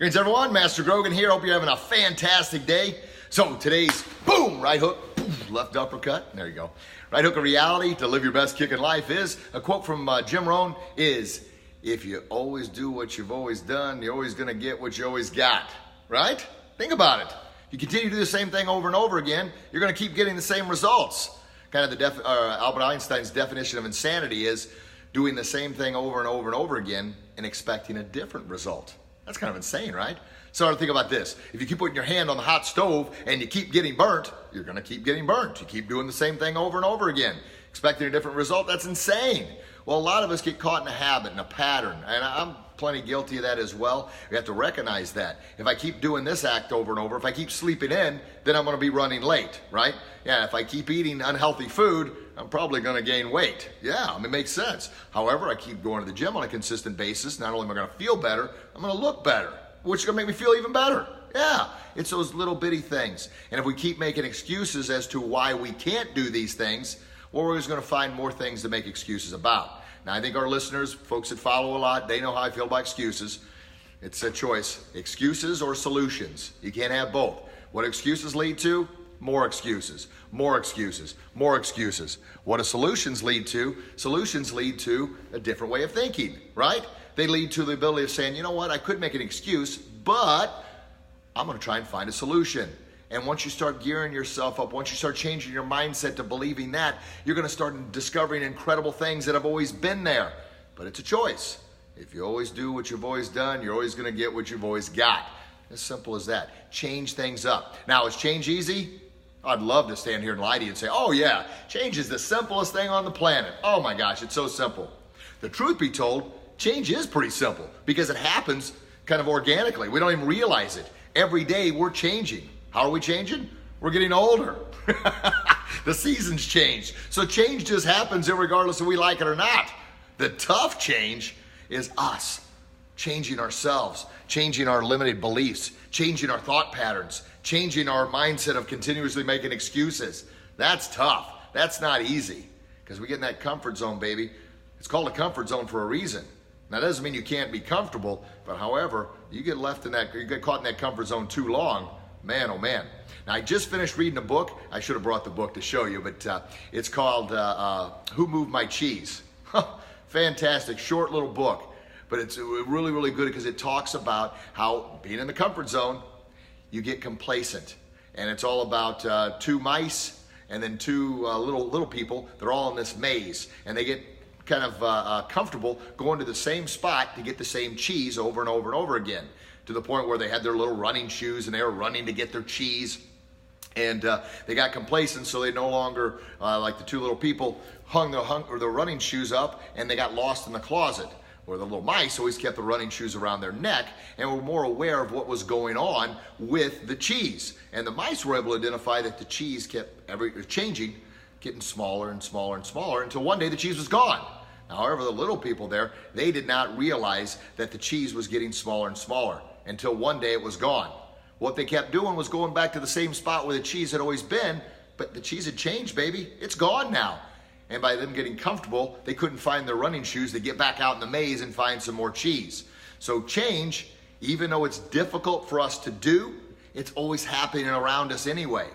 Greetings everyone, Master Grogan here. Hope you're having a fantastic day. So today's boom, right hook, boom, left uppercut. There you go. Right hook of reality to live your best kick in life is a quote from Jim Rohn is, if you always do what you've always done, you're always going to get what you always got. Right? Think about it. You continue to do the same thing over and over again, you're going to keep getting the same results. Kind of Albert Einstein's definition of insanity is doing the same thing over and over and over again and expecting a different result. That's kind of insane, right? So think about this. If you keep putting your hand on the hot stove and you keep getting burnt, you're going to keep getting burnt. You keep doing the same thing over and over again, expecting a different result. That's insane. Well, a lot of us get caught in a habit and a pattern, and I'm plenty guilty of that as well. We have to recognize that. If I keep doing this act over and over, if I keep sleeping in, then I'm going to be running late, right? Yeah, if I keep eating unhealthy food, I'm probably going to gain weight. Yeah, it makes sense. However, I keep going to the gym on a consistent basis. Not only am I going to feel better, I'm going to look better, which is going to make me feel even better. Yeah, it's those little bitty things. And if we keep making excuses as to why we can't do these things, well, we're just going to find more things to make excuses about. Now, I think our listeners, folks that follow a lot, they know how I feel about excuses. It's a choice, excuses or solutions. You can't have both. What excuses lead to? More excuses, more excuses, more excuses. What do solutions lead to? Solutions lead to a different way of thinking, right? They lead to the ability of saying, you know what, I could make an excuse, but I'm going to try and find a solution. And once you start gearing yourself up, once you start changing your mindset to believing that, you're going to start discovering incredible things that have always been there. But it's a choice. If you always do what you've always done, you're always going to get what you've always got. As simple as that. Change things up. Now, is change easy? I'd love to stand here and lie to you and say, oh yeah, change is the simplest thing on the planet. Oh my gosh, it's so simple. The truth be told, change is pretty simple because it happens kind of organically. We don't even realize it. Every day we're changing. How are we changing? We're getting older. The seasons change. So change just happens irregardless if we like it or not. The tough change is us changing ourselves, changing our limited beliefs, changing our thought patterns, changing our mindset of continuously making excuses. That's tough. That's not easy because we get in that comfort zone, baby. It's called a comfort zone for a reason. Now, that doesn't mean you can't be comfortable, but however, you get caught in that comfort zone too long, man, oh man. Now, I just finished reading a book. I should have brought the book to show you, but it's called Who Moved My Cheese? Fantastic, short little book. But it's really, really good because it talks about how being in the comfort zone, you get complacent. And it's all about two mice and then two little people. They're all in this maze. And they get kind of comfortable going to the same spot to get the same cheese over and over and over again. To the point where they had their little running shoes and they were running to get their cheese. And they got complacent, so they no longer, like the two little people, hung their running shoes up and they got lost in the closet. Where the little mice always kept the running shoes around their neck and were more aware of what was going on with the cheese. And the mice were able to identify that the cheese kept changing, getting smaller and smaller and smaller until one day the cheese was gone. Now, however, the little people there, they did not realize that the cheese was getting smaller and smaller until one day it was gone. What they kept doing was going back to the same spot where the cheese had always been, but the cheese had changed, baby. It's gone now. And by them getting comfortable, they couldn't find their running shoes to get back out in the maze and find some more cheese. So change, even though it's difficult for us to do, it's always happening around us anyway.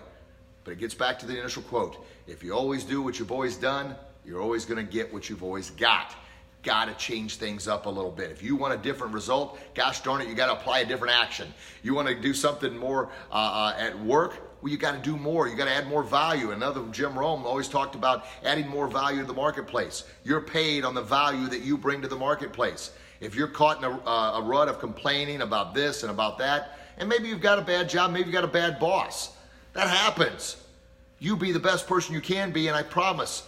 But it gets back to the initial quote. If you always do what you've always done, you're always going to get what you've always got. Got to change things up a little bit. If you want a different result, gosh darn it, you got to apply a different action. You want to do something more at work, well, you got to do more. You got to add more value. Another Jim Rohn always talked about adding more value to the marketplace. You're paid on the value that you bring to the marketplace. If you're caught in a rut of complaining about this and about that, and maybe you've got a bad job, maybe you've got a bad boss. That happens. You be the best person you can be, and I promise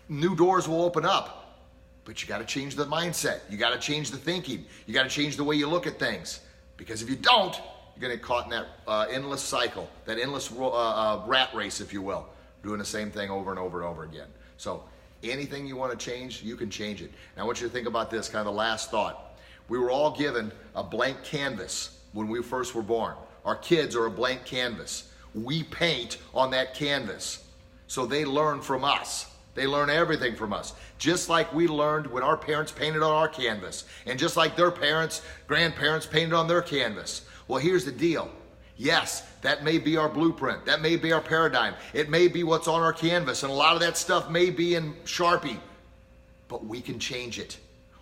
new doors will open up. But you got to change the mindset. You got to change the thinking. You got to change the way you look at things. Because if you don't, you're going to get caught in that endless cycle, that endless rat race, if you will, doing the same thing over and over and over again. So anything you want to change, you can change it. Now I want you to think about this, kind of the last thought. We were all given a blank canvas when we first were born. Our kids are a blank canvas. We paint on that canvas. So they learn from us. They learn everything from us. Just like we learned when our parents painted on our canvas. And just like their parents, grandparents painted on their canvas. Well, here's the deal. Yes, that may be our blueprint. That may be our paradigm. It may be what's on our canvas. And a lot of that stuff may be in Sharpie. But we can change it.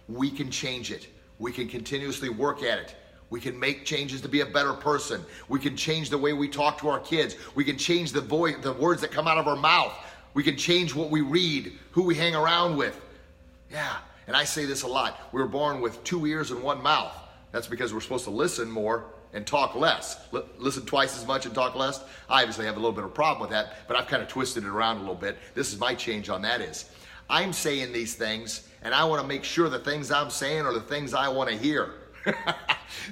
We can change it. We can continuously work at it. We can make changes to be a better person. We can change the way we talk to our kids. We can change the words that come out of our mouth. We can change what we read, who we hang around with. Yeah, and I say this a lot. We were born with 2 ears and 1 mouth. That's because we're supposed to listen more and talk less. Listen twice as much and talk less. I obviously have a little bit of a problem with that, but I've kind of twisted it around a little bit. This is my change on that is. I'm saying these things, and I want to make sure the things I'm saying are the things I want to hear.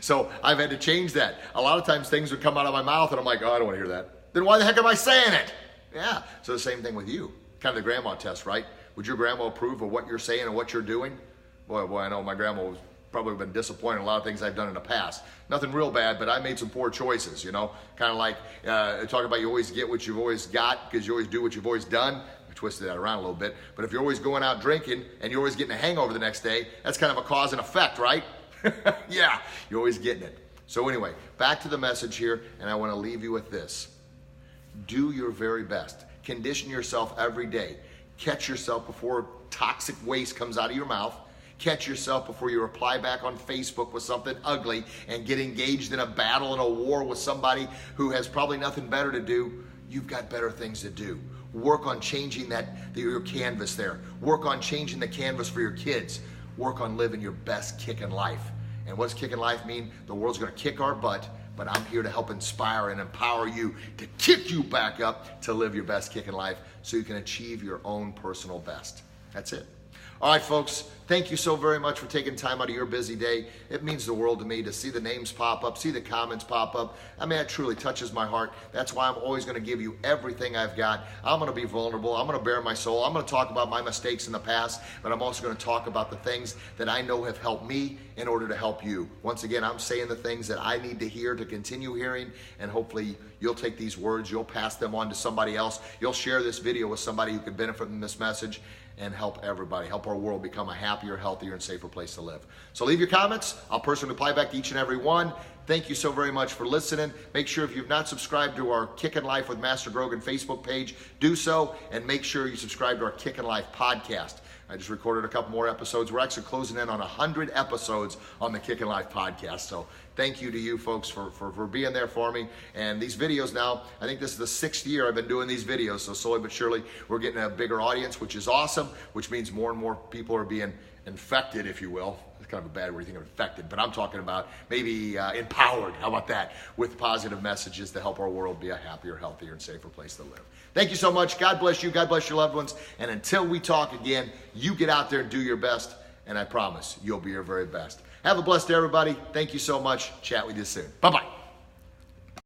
So I've had to change that. A lot of times things would come out of my mouth, and I'm like, oh, I don't want to hear that. Then why the heck am I saying it? Yeah, so the same thing with you. Kind of the grandma test, right? Would your grandma approve of what you're saying and what you're doing? Boy, I know my grandma was probably been disappointed in a lot of things I've done in the past. Nothing real bad, but I made some poor choices, you know? Kind of like talking about you always get what you've always got because you always do what you've always done. I twisted that around a little bit. But if you're always going out drinking and you're always getting a hangover the next day, that's kind of a cause and effect, right? Yeah, you're always getting it. So anyway, back to the message here, and I want to leave you with this. Do your very best. Condition yourself every day. Catch yourself before toxic waste comes out of your mouth. Catch yourself before you reply back on Facebook with something ugly and get engaged in a battle and a war with somebody who has probably nothing better to do. You've got better things to do. Work on changing your canvas there. Work on changing the canvas for your kids. Work on living your best kicking life. And what's kicking life mean? The world's going to kick our butt, but I'm here to help inspire and empower you to kick you back up to live your best kicking life so you can achieve your own personal best. That's it. All right, folks, thank you so very much for taking time out of your busy day. It means the world to me to see the names pop up, see the comments pop up. I mean, it truly touches my heart. That's why I'm always going to give you everything I've got. I'm going to be vulnerable. I'm going to bare my soul. I'm going to talk about my mistakes in the past, but I'm also going to talk about the things that I know have helped me in order to help you. Once again, I'm saying the things that I need to hear to continue hearing, and hopefully you'll take these words, you'll pass them on to somebody else. You'll share this video with somebody who could benefit from this message and help everybody, help our world become a happier, healthier, and safer place to live. So leave your comments. I'll personally reply back to each and every one. Thank you so very much for listening. Make sure if you've not subscribed to our Kickin' Life with Master Grogan Facebook page, do so, and make sure you subscribe to our Kickin' Life podcast. I just recorded a couple more episodes. We're actually closing in on 100 episodes on the Kickin' Life podcast. So thank you to you folks for being there for me. And these videos now, I think this is the 6th year I've been doing these videos. So slowly but surely, we're getting a bigger audience, which is awesome, which means more and more people are being infected, if you will. It's kind of a bad word, you think of infected, but I'm talking about maybe empowered, how about that, with positive messages to help our world be a happier, healthier, and safer place to live. Thank you so much. God bless you. God bless your loved ones. And until we talk again, you get out there and do your best, and I promise you'll be your very best. Have a blessed day, everybody. Thank you so much. Chat with you soon. Bye-bye.